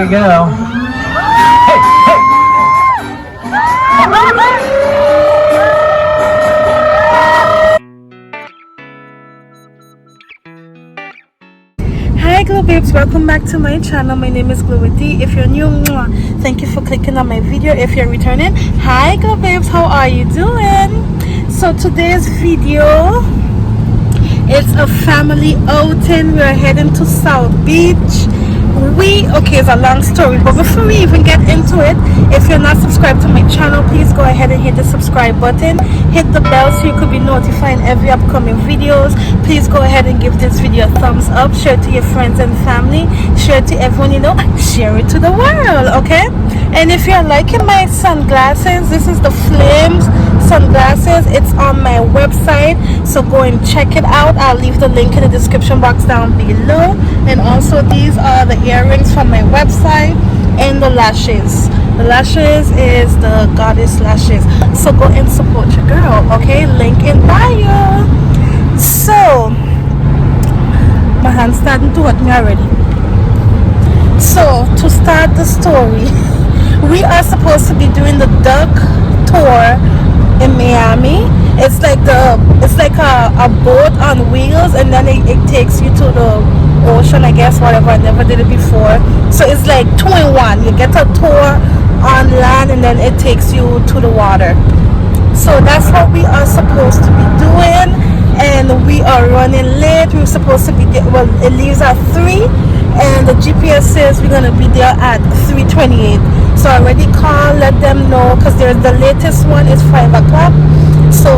we go. Hi Glow Babes, welcome back to my channel. My name is Glow D. If you're new, thank you for clicking on my video. If you're returning, hi Glow Babes, how are you doing? So today's video, it's a family outing. We're heading to South Beach. Okay, it's a long story, but before we even get into it, if you're not subscribed to my channel, please go ahead and hit the subscribe button, hit the bell so you could be notified in every upcoming videos. Please go ahead and give this video a thumbs up, share it to your friends and family, share it to everyone you know, share it to the world, okay? And if you're liking my sunglasses, this is the Flames sunglasses. It's on my website, so go and check it out. I'll leave the link in the description box down below. And also these are the earrings from my website, and the lashes. The lashes is the Goddess lashes, so go and support your girl, okay? Link in bio. So my hand's starting to hurt me already. So to start the story, we are supposed to be doing the duck tour in Miami. It's like a boat on wheels, and then it takes you to the ocean, I guess, whatever. I never did it before, so it's like 2-in-1. You get a tour on land, and then it takes you to the water. So that's what we are supposed to be doing, and we are running late. We're supposed to be there, well, it leaves at 3, and the GPS says we're gonna be there at 3:28. So I already called, let them know, because there's the latest one is 5 o'clock. So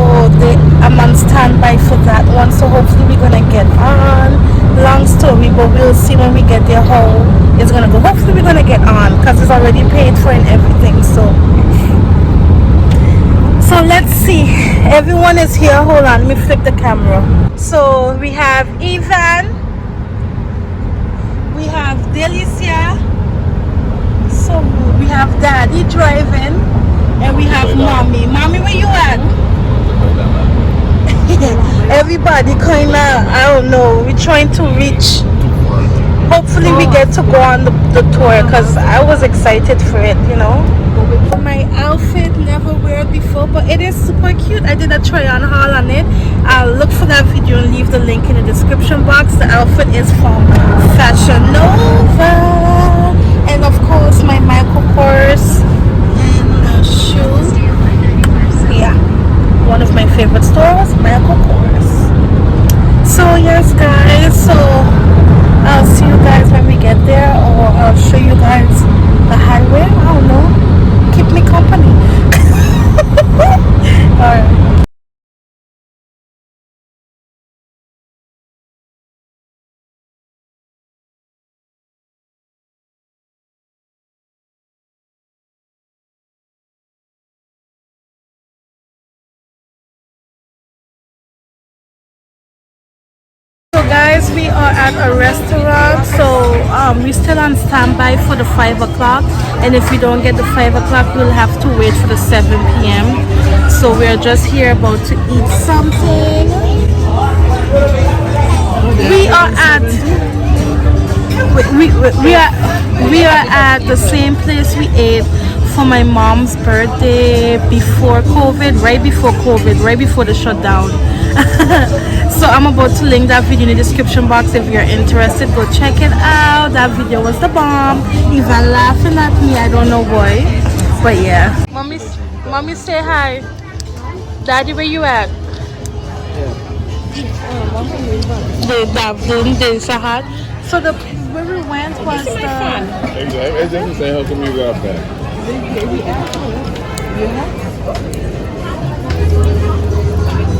I'm on standby for that one. So hopefully we're gonna get on. Long story, but we'll see when we get there how it's gonna go. Hopefully we're gonna get on, because it's already paid for and everything. So let's see. Everyone is here. Hold on, let me flip the camera. So we have Evan, we have Delicia, so we have Daddy driving, and we have Mommy. Mommy, where you at? Everybody kinda, I don't know, we're trying to reach. Hopefully we get to go on the tour, because I was excited for it, you know. My outfit, never wear it before, but it is super cute. I did a try on haul on it. I'll look for that video and leave the link in the description box. The outfit is from Fashion Nova, and of course my Michael Kors and shoes. Yeah, one of my favorite stores, Michael Kors. So yes guys, so I'll see you guys when we get there, or I'll show you guys the highway. I don't know, keep me company. Alright. So guys, we are at a restaurant, so we're still on standby for the 5 o'clock, and if we don't get the 5 o'clock, we'll have to wait for the 7 p.m. So we're just here about to eat something. We are at the same place we ate for my mom's birthday before COVID, right before the shutdown. So I'm about to link that video in the description box. If you're interested, go check it out. That video was the bomb. Even laughing at me, I don't know why, but yeah. Mommy say hi. Daddy, where you at? The Sahad. So where we went was the... I just say how come you got that?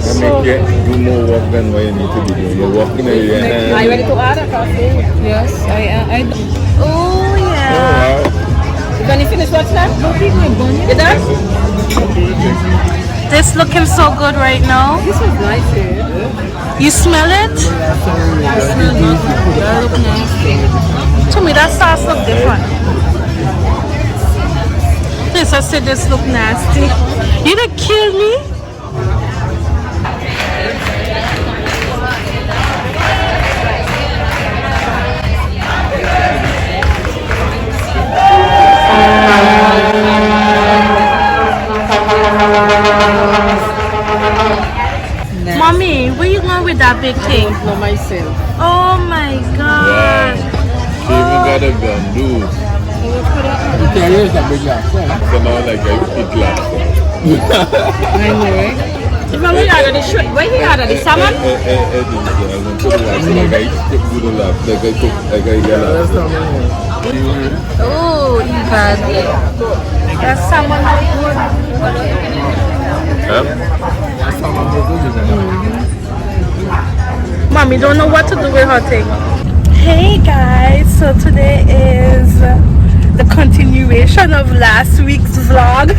So, do more work than what you need to be doing. You're walking and Are you ready to order coffee? Yes, I oh yeah. Oh, wow. When you finish watching that? You done? This looking so good right now. This was nice here. You smell it? To me, that sauce look different. This, I said this look nasty. You done kill me? with that big thing? No, myself. Oh my gosh. She even got a gun, dude. The carrier is a big lobster. So now like I eat lobster. I know, right? When we order the shrimp, when we order the salmon, oh, even. That's someone good. Mommy don't know what to do with her thing. Hey guys, so today is the continuation of last week's vlog.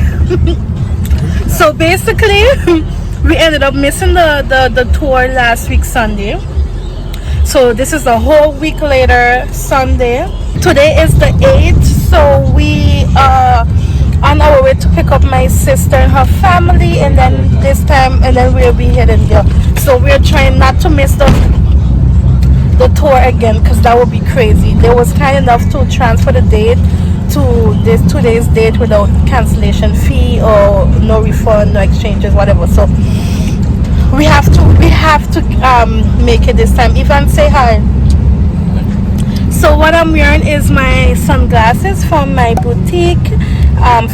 So basically we ended up missing the tour last week Sunday. So this is a whole week later, Sunday. Today is the 8th, so we are on our way to pick up my sister and her family, and then this time, and then we'll be heading there. So we're trying not to miss the tour again, because that would be crazy. They was kind enough to transfer the date to this today's date without cancellation fee or no refund, no exchanges, whatever. So we have to make it this time. Ivan, say hi. So what I'm wearing is my sunglasses from my boutique,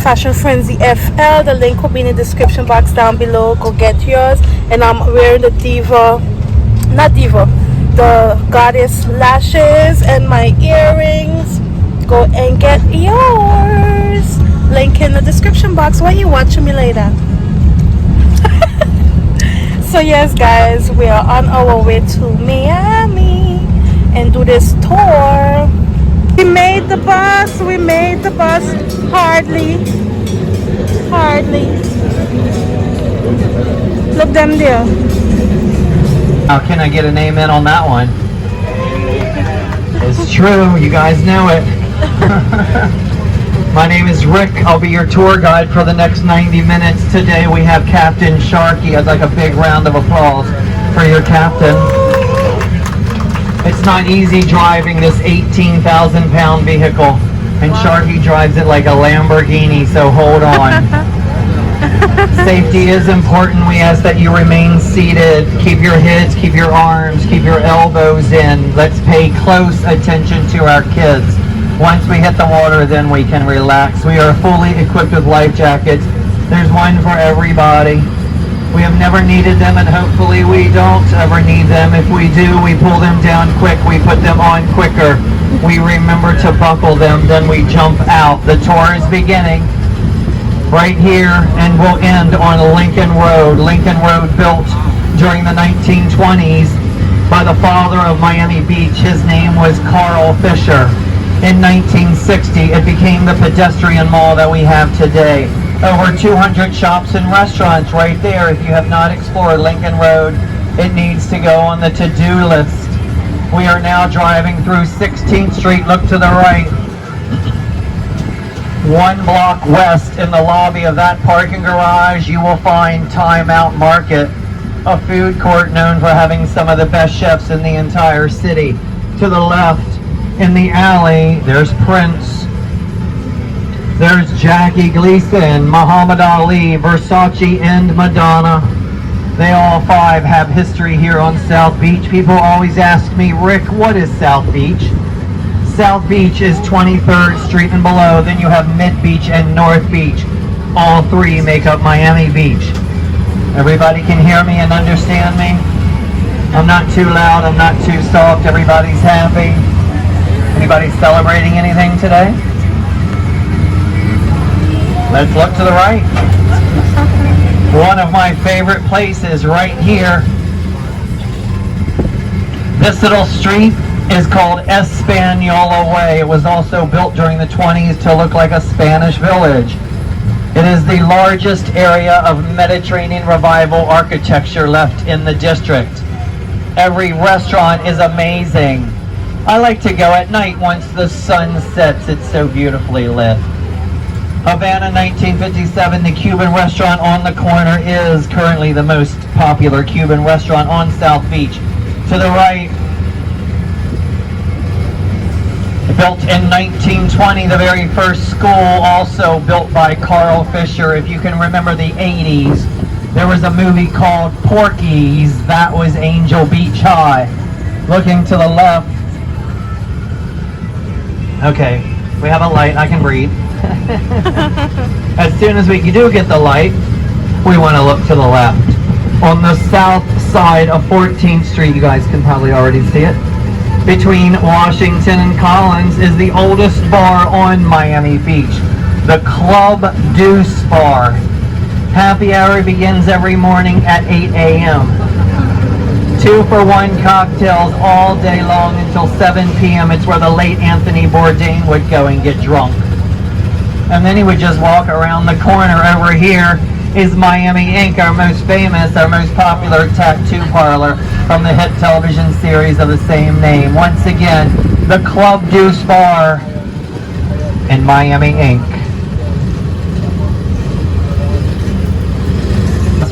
Fashion Frenzy FL. The link will be in the description box down below. Go get yours. And I'm wearing the the goddess lashes and my earrings. Go and get yours. Link in the description box. Why are you watching me later? So yes guys, we are on our way to Miami and do this tour. We made the bus. Hardly. Look them there. How can I get an amen on that one? It's true, you guys know it. My name is Rick. I'll be your tour guide for the next 90 minutes. Today we have Captain Sharky. I'd like a big round of applause for your captain. It's not easy driving this 18,000 pound vehicle, and Sharky drives it like a Lamborghini, so hold on. Safety is important. We ask that you remain seated. Keep your heads, keep your arms, keep your elbows in. Let's pay close attention to our kids. Once we hit the water, then we can relax. We are fully equipped with life jackets. There's one for everybody. We have never needed them, and hopefully we don't ever need them. If we do, we pull them down quick. We put them on quicker. We remember to buckle them, then we jump out. The tour is beginning right here and will end on Lincoln Road. Lincoln Road built during the 1920s by the father of Miami Beach. His name was Carl Fisher. In 1960, it became the pedestrian mall that we have today. Over 200 shops and restaurants right there. If you have not explored Lincoln Road, it needs to go on the to-do list. We are now driving through 16th Street. Look to the right. 1 block west in the lobby of that parking garage, you will find Time Out Market, a food court known for having some of the best chefs in the entire city. To the left, in the alley, there's Prince. There's Jackie Gleason, Muhammad Ali, Versace, and Madonna. They all 5 have history here on South Beach. People always ask me, Rick, what is South Beach? South Beach is 23rd Street and below. Then you have Mid Beach and North Beach. All 3 make up Miami Beach. Everybody can hear me and understand me? I'm not too loud, I'm not too soft, everybody's happy. Anybody celebrating anything today? Let's look to the right. One of my favorite places right here. This little street is called Espanola Way. It was also built during the 20s to look like a Spanish village. It is the largest area of Mediterranean revival architecture left in the district. Every restaurant is amazing. I like to go at night once the sun sets. It's so beautifully lit. Havana 1957, the Cuban restaurant on the corner is currently the most popular Cuban restaurant on South Beach. To the right, built in 1920, the very first school, also built by Carl Fisher. If you can remember the 80s, There was a movie called Porky's. That was Angel Beach High. Looking to the left. Okay, we have a light. I can breathe. As soon as we do get the light, we want to look to the left. On the south side of 14th Street, you guys can probably already see it, between Washington and Collins is the oldest bar on Miami Beach, the Club Deuce Bar. Happy hour begins every morning at 8 a.m. 2-for-1 cocktails all day long until 7 p.m. It's where the late Anthony Bourdain would go and get drunk. And then he would just walk around the corner. Over here is Miami Ink., our most famous, our most popular tattoo parlor from the hit television series of the same name. Once again, the Club Deuce Bar in Miami Ink.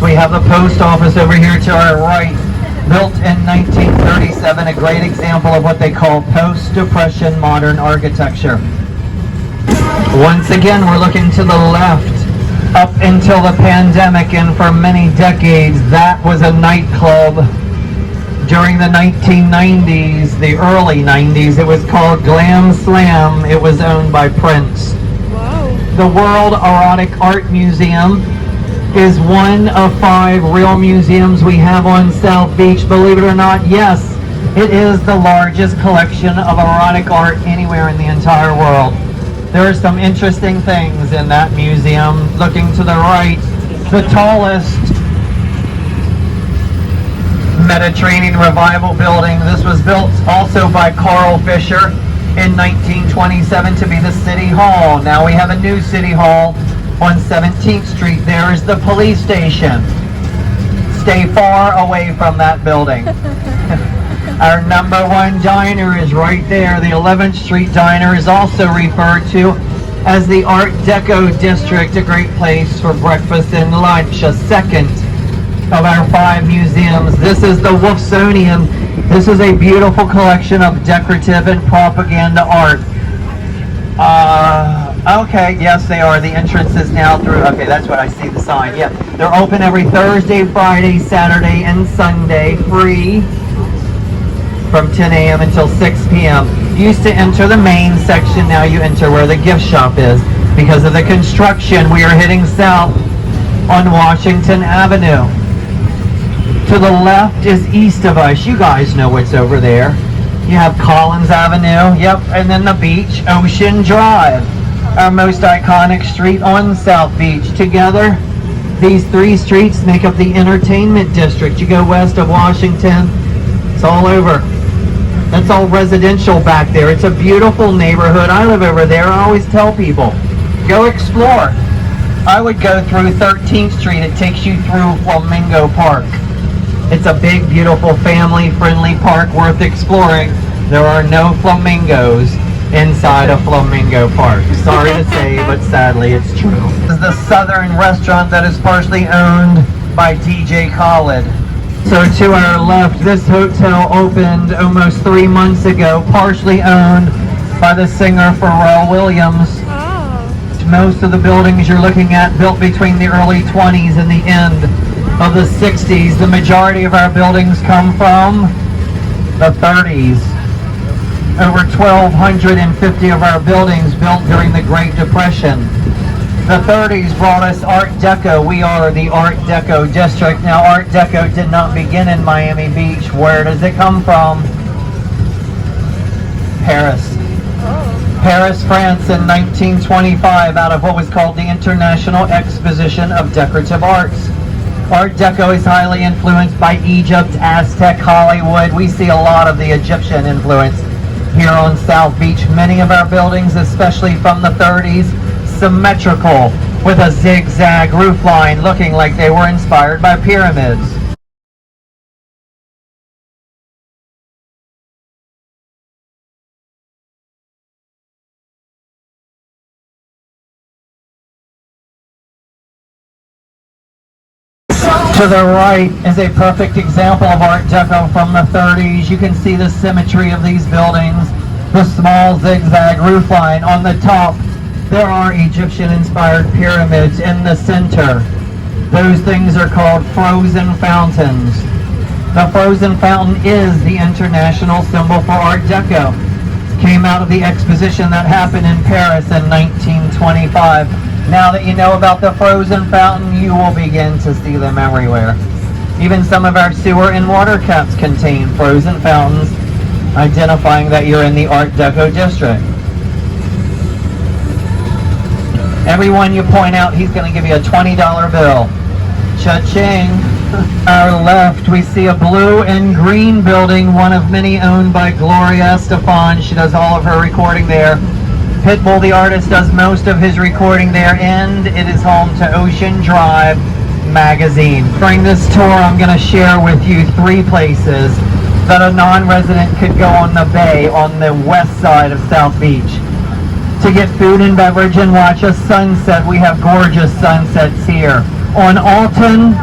We have the post office over here to our right, built in 1937, a great example of what they call post-depression modern architecture. Once again, we're looking to the left. Up until the pandemic and for many decades, that was a nightclub. During the 1990s, the early 90s, it was called Glam Slam. It was owned by Prince. Wow. The World Erotic Art Museum is one of 5 real museums we have on South Beach. Believe it or not, yes, it is the largest collection of erotic art anywhere in the entire world. There are some interesting things in that museum. Looking to the right, the tallest Mediterranean Revival building. This was built also by Carl Fisher in 1927 to be the City Hall. Now we have a new City Hall on 17th Street. There is the police station. Stay far away from that building. Our number 1 diner is right there. The 11th Street Diner is also referred to as the Art Deco District, a great place for breakfast and lunch. A second of our 5 museums. This is the Wolfsonian. This is a beautiful collection of decorative and propaganda art. Okay, yes, they are. The entrance is now through. Okay, that's what I see, the sign. Yeah, they're open every Thursday, Friday, Saturday, and Sunday, free from 10 a.m. until 6 p.m. You used to enter the main section. Now you enter where the gift shop is. Because of the construction, we are heading south on Washington Avenue. To the left is east of us. You guys know what's over there. You have Collins Avenue, yep, and then the beach, Ocean Drive, our most iconic street on South Beach. Together, these 3 streets make up the entertainment district. You go west of Washington, it's all over. That's all residential back there. It's a beautiful neighborhood. I live over there. I always tell people, go explore. I would go through 13th Street. It takes you through Flamingo Park. It's a big, beautiful, family-friendly park worth exploring. There are no flamingos inside of Flamingo Park. Sorry to say, but sadly it's true. This is the Southern restaurant that is partially owned by DJ Khaled. So to our left, this hotel opened almost 3 months ago, partially owned by the singer Pharrell Williams. Most of the buildings you're looking at built between the early 20s and the end of the 60s. The majority of our buildings come from the 30s. Over 1,250 of our buildings built during the Great Depression. The 30s brought us Art Deco. We are the Art Deco district. Now, Art Deco did not begin in Miami Beach. Where does it come from? Paris. Paris, France in 1925 out of what was called the International Exposition of Decorative Arts. Art Deco is highly influenced by Egypt, Aztec, Hollywood. We see a lot of the Egyptian influence here on South Beach. Many of our buildings, especially from the 30s, symmetrical with a zigzag roof line looking like they were inspired by pyramids. To the right is a perfect example of Art Deco from the 30s. You can see the symmetry of these buildings, the small zigzag roof line. On the top, there are Egyptian-inspired pyramids in the center. Those things are called frozen fountains. The frozen fountain is the international symbol for Art Deco. Came out of the exposition that happened in Paris in 1925. Now that you know about the frozen fountain, you will begin to see them everywhere. Even some of our sewer and water caps contain frozen fountains, identifying that you're in the Art Deco district. Everyone you point out, he's going to give you a $20 bill. Cha-ching. Our left, we see a blue and green building, one of many owned by Gloria Estefan. She does all of her recording there. Pitbull, the artist, does most of his recording there, and it is home to Ocean Drive magazine. During this tour, I'm going to share with you 3 places that a non-resident could go on the bay on the west side of South Beach to get food and beverage and watch a sunset. We have gorgeous sunsets here. On Alton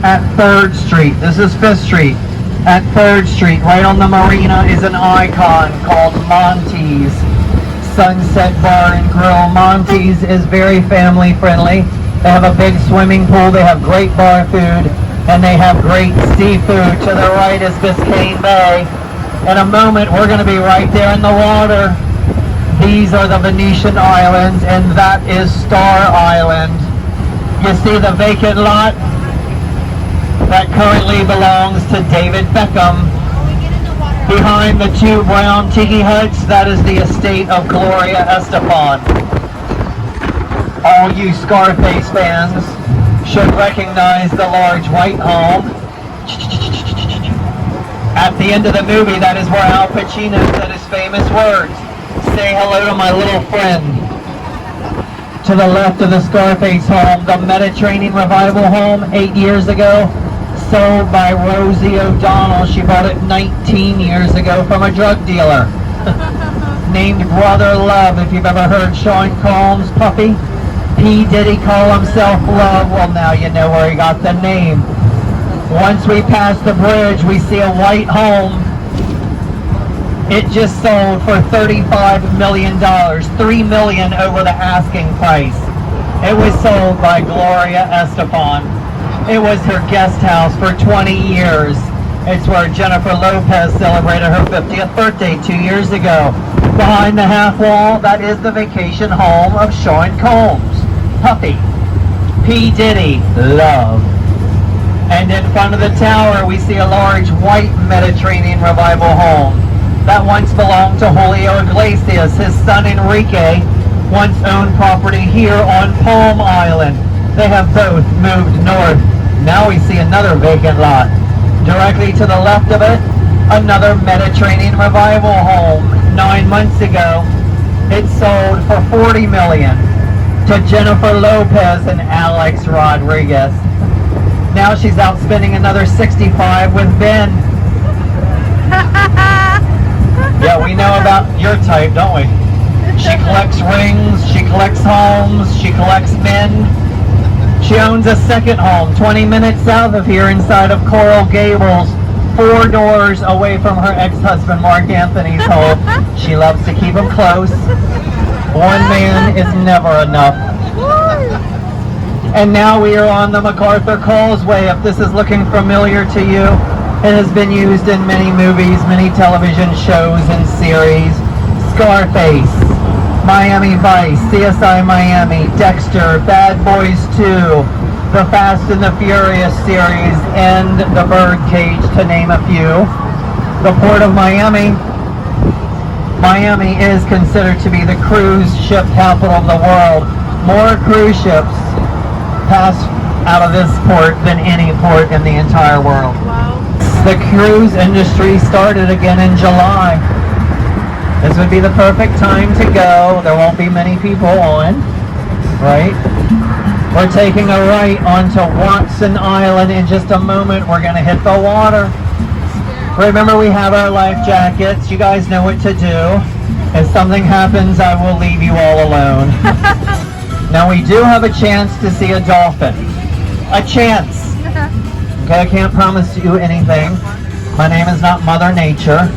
at 3rd Street, this is 5th Street, at 3rd Street, right on the marina, is an icon called Monty's Sunset Bar and Grill. Monty's is very family friendly. They have a big swimming pool, they have great bar food, and they have great seafood. To the right is Biscayne Bay. In a moment, we're going to be right there in the water. These are the Venetian Islands, and that is Star Island. You see the vacant lot? That currently belongs to David Beckham. Behind the 2 brown tiki huts, that is the estate of Gloria Estefan. All you Scarface fans should recognize the large white home. At the end of the movie, that is where Al Pacino said his famous words, "Say hello to my little friend." To the left of the Scarface home, the Mediterranean Revival home, 8 years ago, sold by Rosie O'Donnell. She bought it 19 years ago from a drug dealer named Brother Love. If you've ever heard Sean Combs' Puffy, P. Diddy call himself Love, well now you know where he got the name. Once we pass the bridge, we see a white home. It just sold for $35 million, $3 million over the asking price. It was sold by Gloria Estefan. It was her guest house for 20 years. It's where Jennifer Lopez celebrated her 50th birthday 2 years ago. Behind the half wall, that is the vacation home of Sean Combs, Puffy, P. Diddy, Love. And in front of the tower, we see a large white Mediterranean Revival home. That once belonged to Julio Iglesias. His son Enrique once owned property here on Palm Island. They have both moved north. Now we see another vacant lot. Directly to the left of it, another Mediterranean Revival home. 9 months ago, it sold for $40 million to Jennifer Lopez and Alex Rodriguez. Now she's out spending another $65 with Ben. Yeah, we know about your type, don't we? She collects rings, she collects homes, she collects men. She owns a second home 20 minutes south of here inside of Coral Gables, 4 doors away from her ex-husband Mark Anthony's home. She loves to keep him close. One man is never enough. And now we are on the MacArthur Causeway. If this is looking familiar to you, it has been used in many movies, many television shows and series. Scarface, Miami Vice, CSI Miami, Dexter, Bad Boys 2, the Fast and the Furious series, and The Birdcage, to name a few. The Port of Miami. Miami is considered to be the cruise ship capital of the world. More cruise ships pass out of this port than any port in the entire world. Wow. The cruise industry started again in July. This would be the perfect time to go. There won't be many people on, right? We're taking a right onto Watson Island. In just a moment, we're going to hit the water. Remember, we have our life jackets. You guys know what to do. If something happens, I will leave you all alone. Now, we do have a chance to see a dolphin. A chance. Okay, I can't promise you anything. My name is not Mother Nature.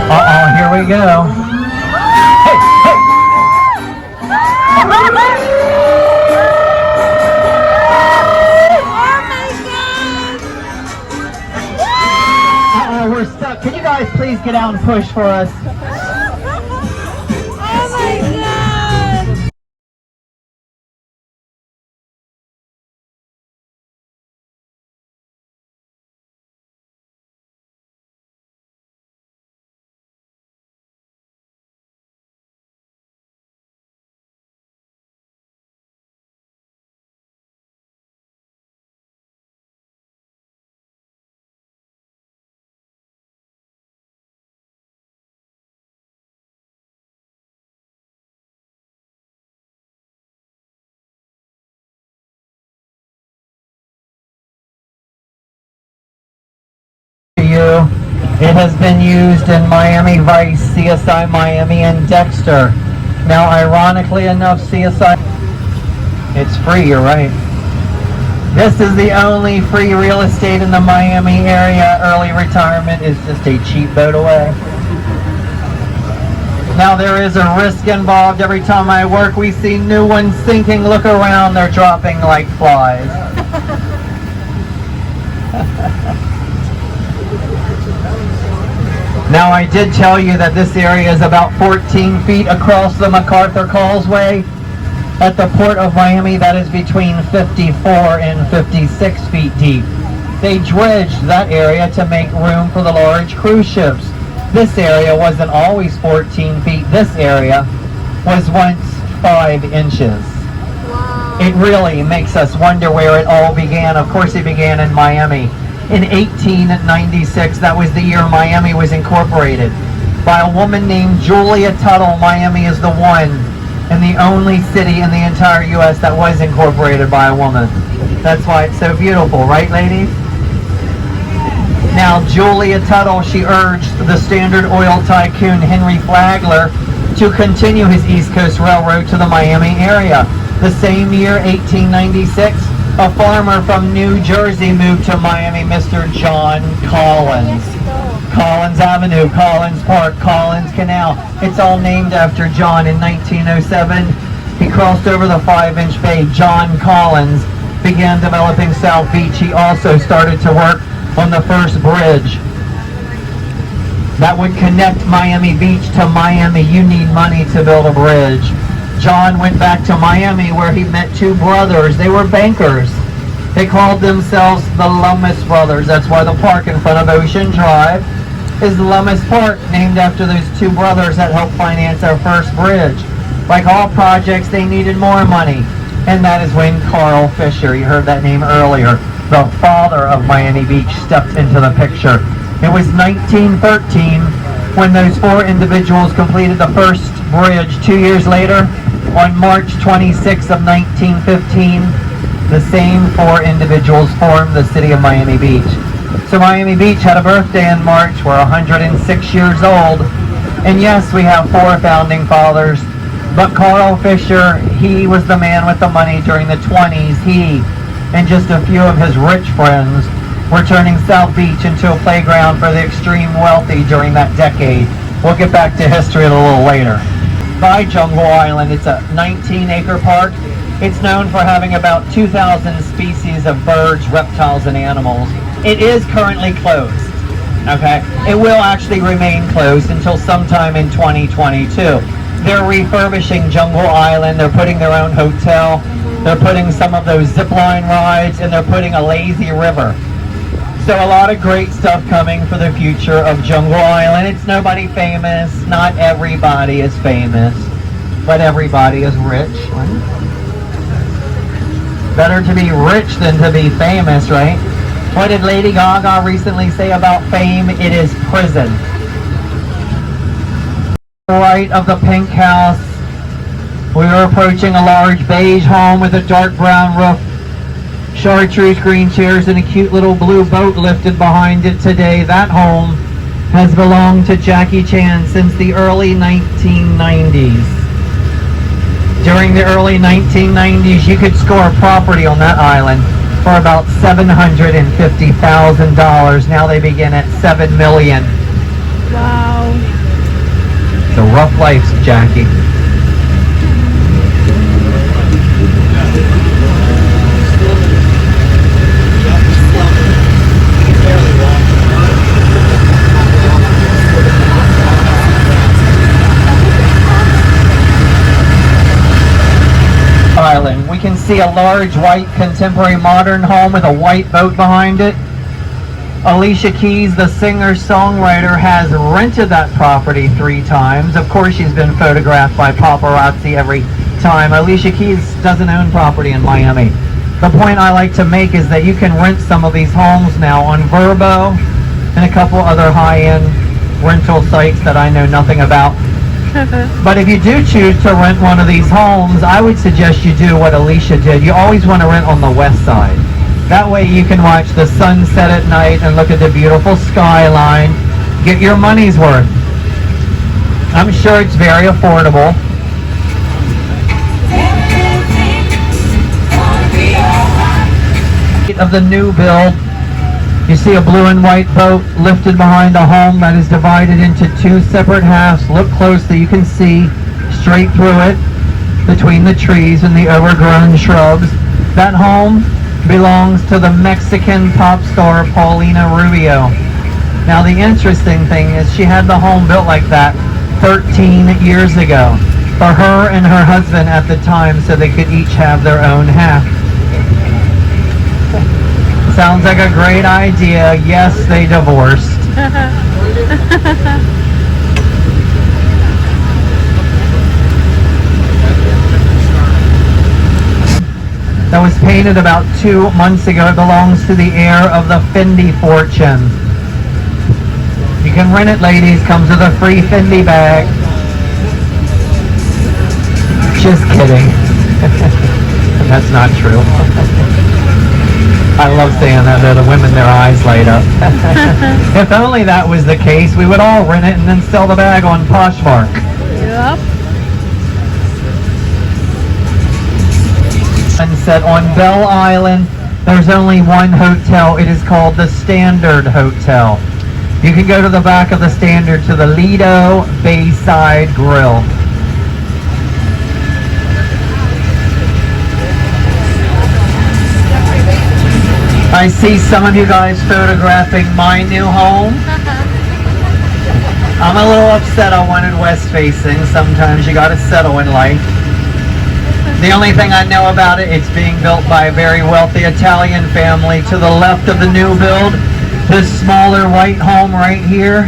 Uh-oh, here we go. Hey, hey. Uh-oh, we're stuck. Can you guys please get out and push for us? Oh my god! You. It has been used in Miami Vice, CSI Miami, and Dexter. Now, ironically enough, CSI, it's free, you're right. This is the only free real estate in the Miami area. Early retirement is just a cheap boat away. Now, there is a risk involved. Every time I work, we see new ones sinking. Look around, they're dropping like flies. Now, I did tell you that this area is about 14 feet across the MacArthur Causeway. At the Port of Miami, that is between 54 and 56 feet deep. They dredged that area to make room for the large cruise ships. This area wasn't always 14 feet. This area was once 5 inches. Wow. It really makes us wonder where it all began. Of course, it began in Miami. In 1896, that was the year Miami was incorporated. By a woman named Julia Tuttle, Miami is the one and the only city in the entire U.S. that was incorporated by a woman. That's why it's so beautiful, right, ladies? Now, Julia Tuttle, she urged the Standard Oil tycoon Henry Flagler to continue his East Coast Railroad to the Miami area. The same year, 1896, a farmer from New Jersey moved to Miami, Mr. John Collins. Collins Avenue, Collins Park, Collins Canal. It's all named after John. In 1907, he crossed over the 5-inch bay. John Collins began developing South Beach. He also started to work on the first bridge that would connect Miami Beach to Miami. You need money to build a bridge. John went back to Miami where he met 2 brothers. They were bankers. They called themselves the Lummis Brothers. That's why the park in front of Ocean Drive is Lummis Park, named after those 2 brothers that helped finance our first bridge. Like all projects, they needed more money. And that is when Carl Fisher, you heard that name earlier, the father of Miami Beach, stepped into the picture. It was 1913 when those 4 individuals completed the first bridge. 2 years later, on March 26th of 1915, the same 4 individuals formed the city of Miami Beach. So Miami Beach had a birthday in March. We're 106 years old. And yes, we have 4 founding fathers. But Carl Fisher, he was the man with the money during the 20s. He and just a few of his rich friends were turning South Beach into a playground for the extreme wealthy during that decade. We'll get back to history a little later. By Jungle Island, it's a 19-acre park. It's known for having about 2,000 species of birds, reptiles, and animals. It is currently closed, okay? It will actually remain closed until sometime in 2022. They're refurbishing Jungle Island. They're putting their own hotel. They're putting some of those zip line rides, and they're putting a lazy river. So a lot of great stuff coming for the future of Jungle Island. It's nobody famous. Not everybody is famous, but everybody is rich. Better to be rich than to be famous, right? What did Lady Gaga recently say about fame? It is prison. Right of the pink house, we are approaching a large beige home with a dark brown roof, chartreuse green chairs, and a cute little blue boat lifted behind it today. That home has belonged to Jackie Chan since the early 1990s. During the early 1990s, you could score property on that island for about $750,000. Now they begin at $7 million. Wow. It's a rough life, Jackie. Island. We can see a large white contemporary modern home with a white boat behind it. Alicia Keys, the singer-songwriter, has rented that property 3 times. Of course, she's been photographed by paparazzi every time. Alicia Keys doesn't own property in Miami. The point I like to make is that you can rent some of these homes now on Vrbo and a couple other high-end rental sites that I know nothing about. But if you do choose to rent one of these homes, I would suggest you do what Alicia did. You always want to rent on the west side. That way you can watch the sunset at night and look at the beautiful skyline. Get your money's worth. I'm sure it's very affordable. Of the new build, you see a blue and white boat lifted behind a home that is divided into 2 separate halves. Look closely, you can see straight through it between the trees and the overgrown shrubs. That home belongs to the Mexican pop star Paulina Rubio. Now the interesting thing is she had the home built like that 13 years ago for her and her husband at the time so they could each have their own half. Sounds like a great idea. Yes, they divorced. That was painted about 2 months ago. It belongs to the heir of the Fendi fortune. You can rent it, ladies. Comes with a free Fendi bag. Just kidding. That's not true. I love saying that, though. The women, their eyes light up. If only that was the case, we would all rent it and then sell the bag on Poshmark. Yep. Sunset on Belle Island, there's only one hotel. It is called the Standard Hotel. You can go to the back of the Standard to the Lido Bayside Grill. I see some of you guys photographing my new home. I'm a little upset I wanted west facing. Sometimes you gotta settle in life. The only thing I know about it, it's being built by a very wealthy Italian family. To the left of the new build, this smaller white home right here,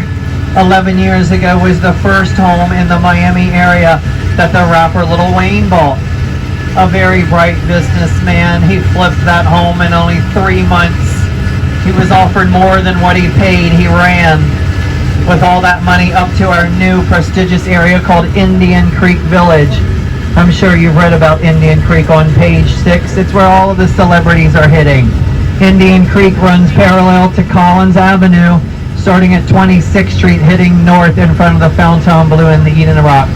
11 years ago, was the first home in the Miami area that the rapper Lil Wayne bought. A very bright businessman. He flipped that home in only 3 months. He was offered more than what he paid. He ran with all that money up to our new prestigious area called Indian Creek Village. I'm sure you've read about Indian Creek on page 6. It's where all of the celebrities are hitting. Indian Creek runs parallel to Collins Avenue, starting at 26th Street, heading north in front of the Fontainebleau and the Eden Rock.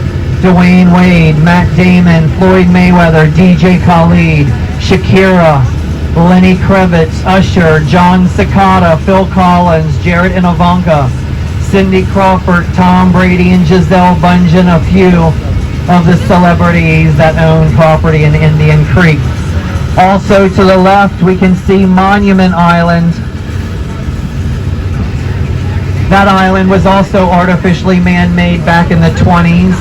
Dwayne Wade, Matt Damon, Floyd Mayweather, DJ Khaled, Shakira, Lenny Kravitz, Usher, John Cicada, Phil Collins, Jared and Ivanka, Cindy Crawford, Tom Brady, and Giselle Bundchen, a few of the celebrities that own property in Indian Creek. Also to the left, we can see Monument Island. That island was also artificially man-made back in the 20s.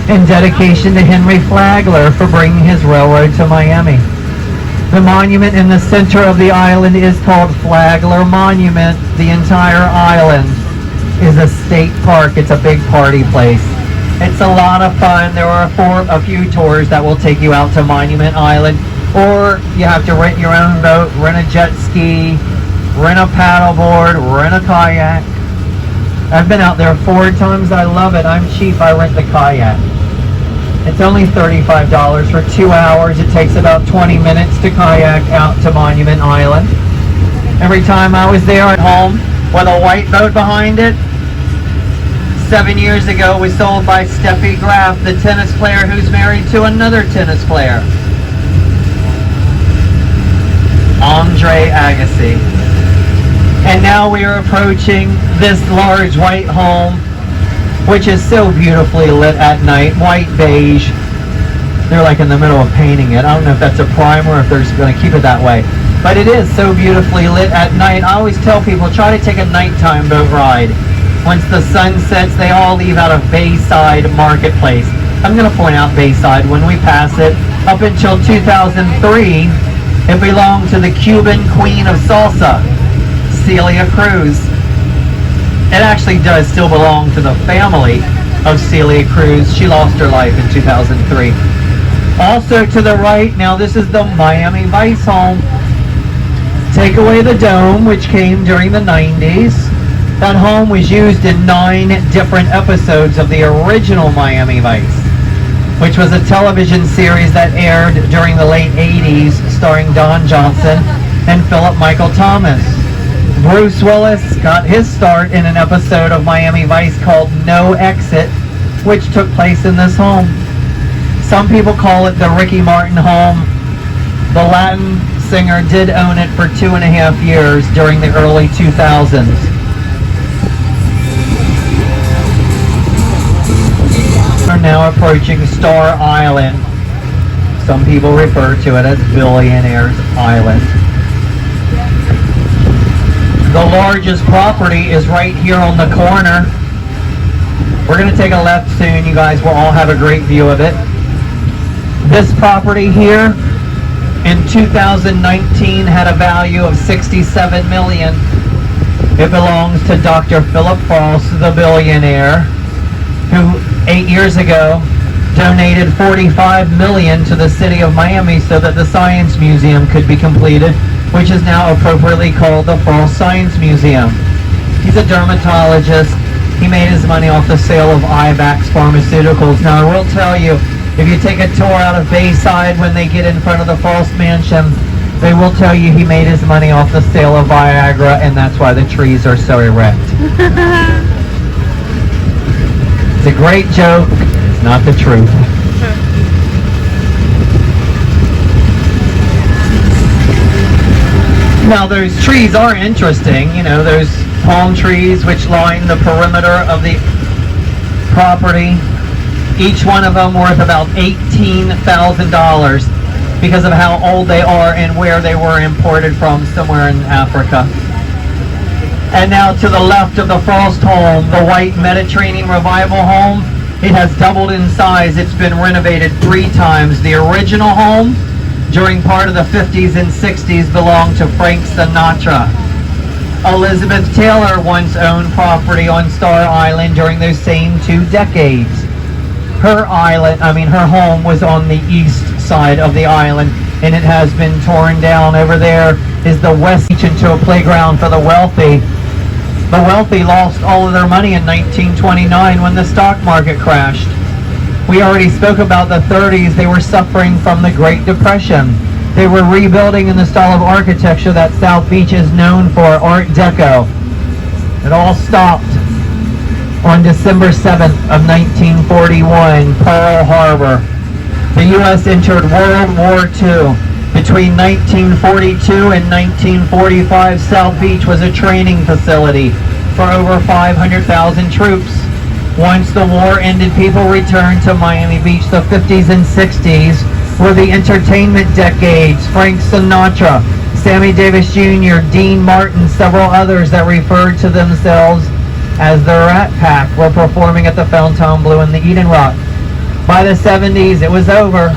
In dedication to Henry Flagler for bringing his railroad to Miami. The monument in the center of the island is called Flagler Monument. The entire island is a state park. It's a big party place. It's a lot of fun. There are a few tours that will take you out to Monument Island, or you have to rent your own boat, rent a jet ski, rent a paddleboard, rent a kayak. I've been out there 4 times. I love it. I'm cheap. I rent the kayak. It's only $35 for 2 hours. It takes about 20 minutes to kayak out to Monument Island. Every time I was there at home with a white boat behind it, 7 years ago, was sold by Steffi Graf, the tennis player who's married to another tennis player, Andre Agassi. And now we are approaching this large white home which is so beautifully lit at night, white beige. They're like in the middle of painting it. I don't know if that's a primer or if they're just going to keep it that way. But it is so beautifully lit at night. I always tell people, try to take a nighttime boat ride. Once the sun sets, they all leave out of Bayside Marketplace. I'm going to point out Bayside when we pass it. Up until 2003, it belonged to the Cuban queen of salsa, Celia Cruz. It actually does still belong to the family of Celia Cruz. She lost her life in 2003. Also to the right, now this is the Miami Vice home. Take away the dome, which came during the 90s. That home was used in 9 different episodes of the original Miami Vice, which was a television series that aired during the late 80s starring Don Johnson and Philip Michael Thomas. Bruce Willis got his start in an episode of Miami Vice called No Exit, which took place in this home. Some people call it the Ricky Martin home. The Latin singer did own it for 2.5 years during the early 2000s. We're now approaching Star Island. Some people refer to it as Billionaire's Island. The largest property is right here on the corner. We're going to take a left soon. You guys will all have a great view of it. This property here in 2019 had a value of $67 million. It belongs to Dr. Philip Frost, the billionaire, who 8 years ago donated $45 million to the city of Miami so that the Science Museum could be completed, which is now appropriately called the Frost Science Museum. He's a dermatologist. He made his money off the sale of Ivax Pharmaceuticals. Now, I will tell you, if you take a tour out of Bayside when they get in front of the Frost Mansion, they will tell you he made his money off the sale of Viagra, and that's why the trees are so erect. It's a great joke. It's not the truth. Now, those trees are interesting. You know, those palm trees which line the perimeter of the property. Each one of them worth about $18,000 because of how old they are and where they were imported from, somewhere in Africa. And now to the left of the Frost home, the White Mediterranean Revival home, it has doubled in size. It's been renovated 3 times. The original home, during part of the 50s and 60s, belonged to Frank Sinatra. Elizabeth Taylor once owned property on Star Island during those same 2 decades. Her home was on the east side of the island, and it has been torn down. Over there is the West Beach into a playground for the wealthy. The wealthy lost all of their money in 1929 when the stock market crashed. We already spoke about the 30s. They were suffering from the Great Depression. They were rebuilding in the style of architecture that South Beach is known for, Art Deco. It all stopped on December 7th of 1941, Pearl Harbor. The U.S. entered World War II. Between 1942 and 1945, South Beach was a training facility for over 500,000 troops. Once the war ended, people returned to Miami Beach. The 50s and 60s were the entertainment decades. Frank Sinatra, Sammy Davis Jr., Dean Martin, several others that referred to themselves as the Rat Pack were performing at the Fontainebleau in the Eden Rock. By the 70s, it was over.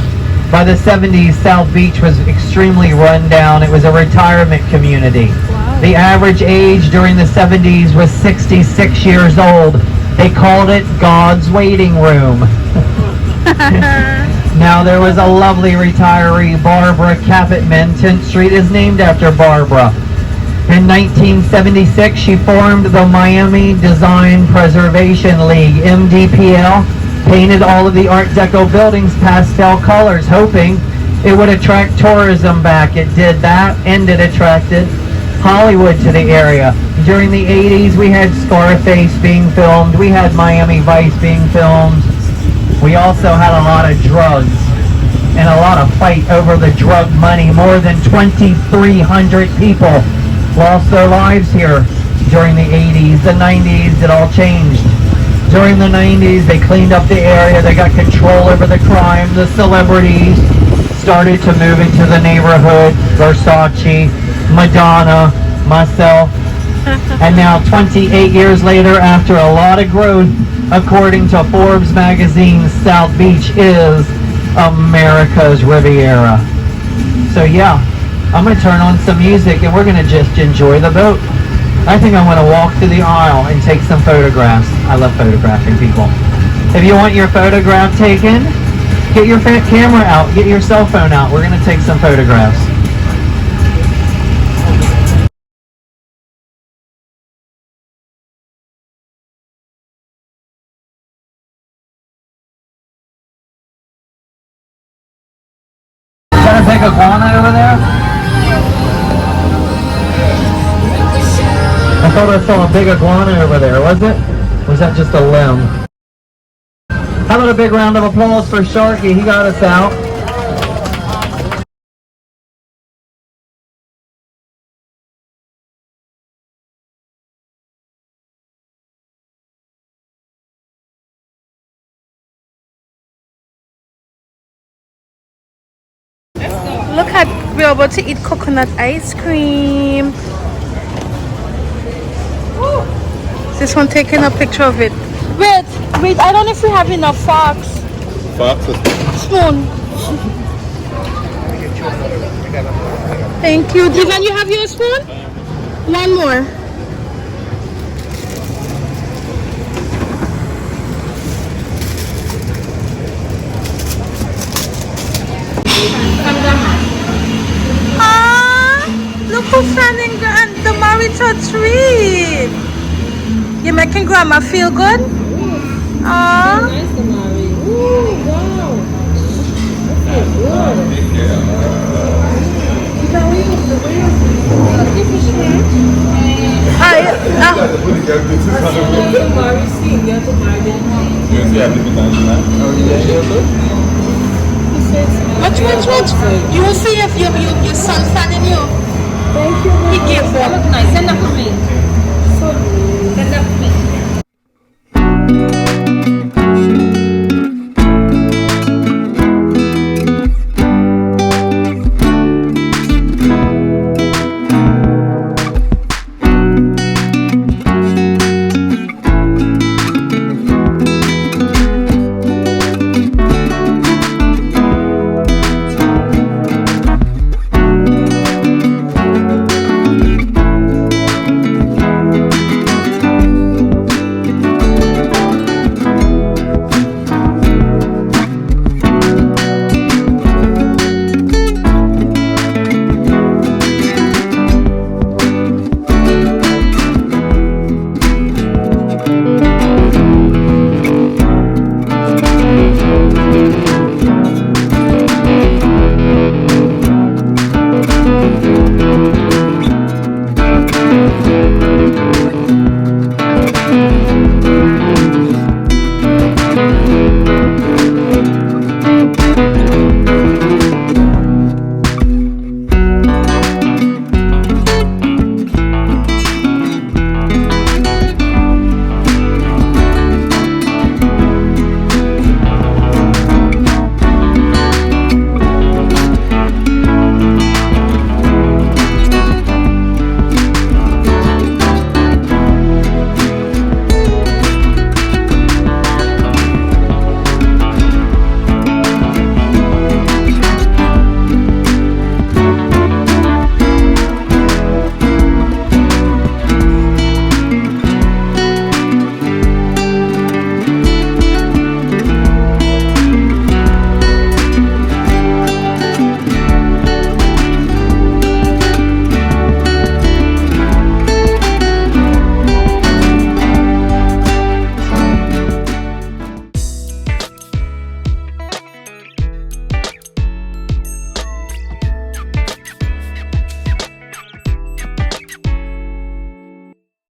By the 70s, South Beach was extremely run down. It was a retirement community. Wow. The average age during the 70s was 66 years old. They called it God's waiting room. Now, there was a lovely retiree, Barbara Capitman. 10th Street is named after Barbara. In 1976, she formed the Miami Design Preservation League, MDPL, painted all of the Art Deco buildings pastel colors, hoping it would attract tourism back. It did that, and it attracted Hollywood to the area. During the 80s, we had Scarface being filmed. We had Miami Vice being filmed. We also had a lot of drugs and a lot of fight over the drug money. More than 2,300 people lost their lives here during the 80s. The 90s, it all changed. during the 90s, they cleaned up the area. They got control over the crime. The celebrities started to move into the neighborhood. Versace, Madonna, myself. And now 28 years later, after a lot of growth, according to Forbes magazine, South Beach is America's Riviera. So yeah, I'm going to turn on some music and we're going to just enjoy the boat. I think I'm going to walk to the aisle and take some photographs. I love photographing people. If you want your photograph taken, get your camera out, get your cell phone out. We're going to take some photographs. Is that a big iguana over there? I thought I saw a big iguana over there, was it? Or was that just a limb? How about a big round of applause for Sharky? He got us out. Look at, we're about to eat coconut ice cream. This one taking a picture of it. Wait, I don't know if we have enough forks. Fox is Spoon. Thank you. Divan, you have your spoon? One more. Look who's standing on the marital tree. You're making grandma feel good? Aww. Nice, Mari. Ooh, wow. That feels Watch. You will see if your son fanning you. Thank you. He gave That one. look nice. Send that for me.